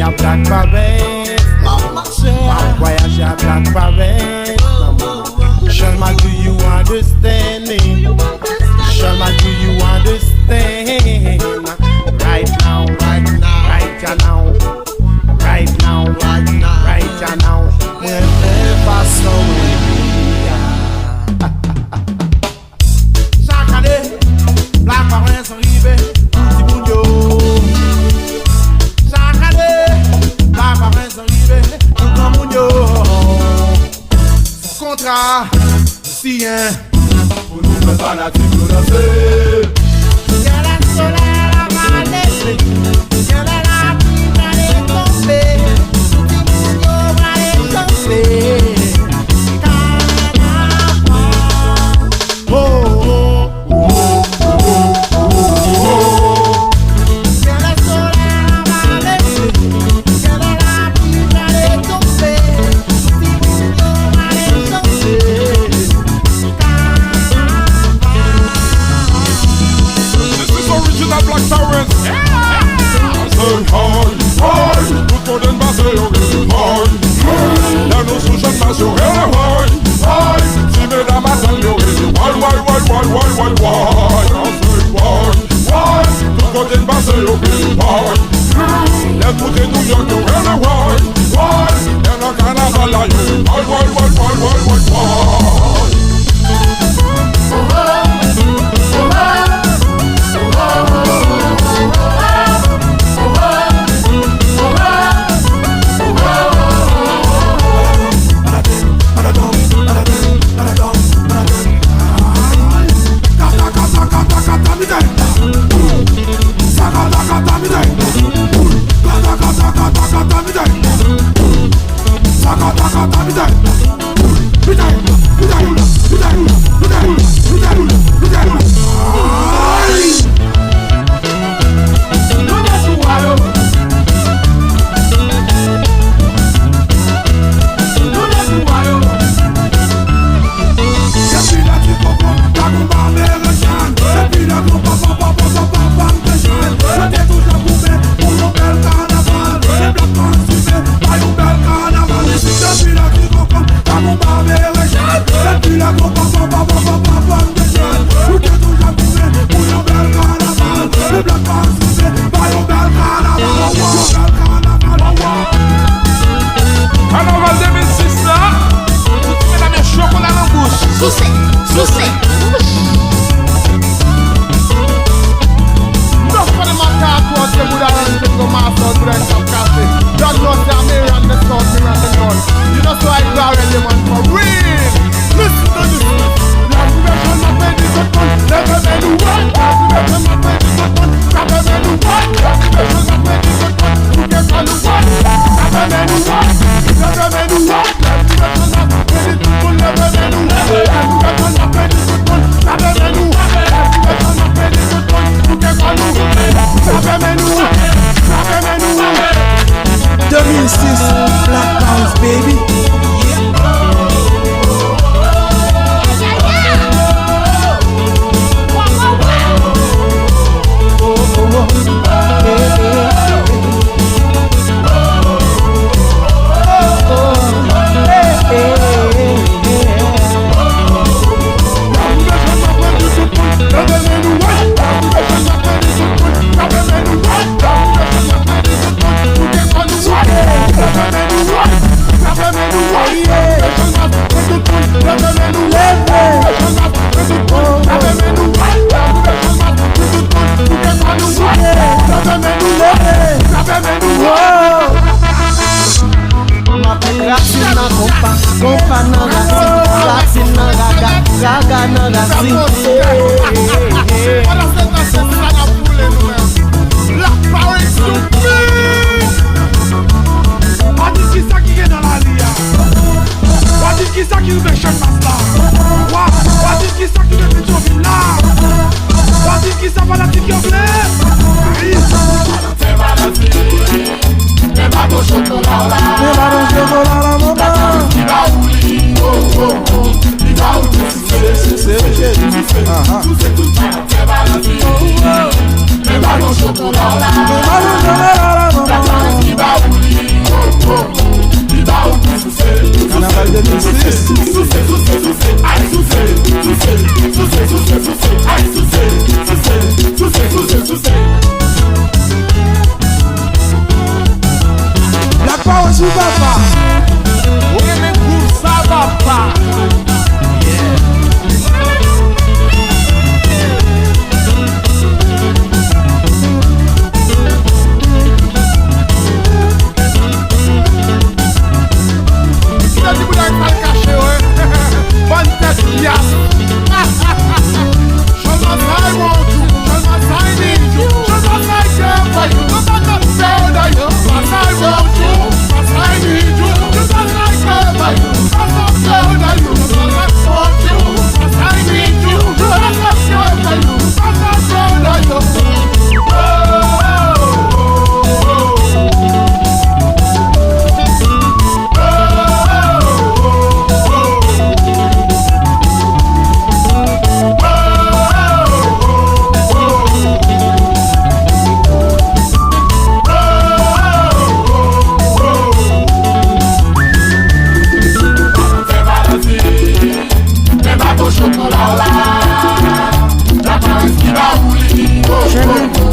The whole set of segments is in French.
à Black Parade. My voyage à Black Parade. Shalma, do you understand me? Shalma, do you understand? Right now, right now, right now, right now, right now, right now. Whenever so chaque année, Black Parade sont arrivés, petit bougno. Chaque année, Black Parade sont arrivés, tout grand bougno. Contrat, si hein, pour nous faire fanatique, nous danser. y'a la soleil à ma laissée, y'a la pluie à les tomber, tout bougno à les chanter. Chocolate, La power sous papa. Oui, mais pour ça va pas. Il a dit que vous n'avez pas le caché, ouais. Bonne tête, yes. Show my I want you. Show my I need you. Show my I care for you. No matter how you. I want you. I need you. Show my I care for you. No matter how you. I want you. I need you. Show my I care for you. No matter how you.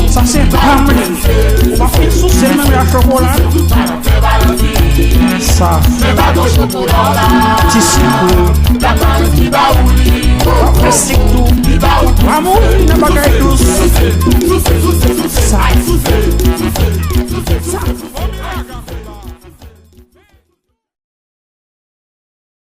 Ça c'est ramé. On va faire sous ces mêmes à chocolat. Ça. Petit sucre. Après c'est tout. Amour, il n'a pas qu'à être douce. Ça.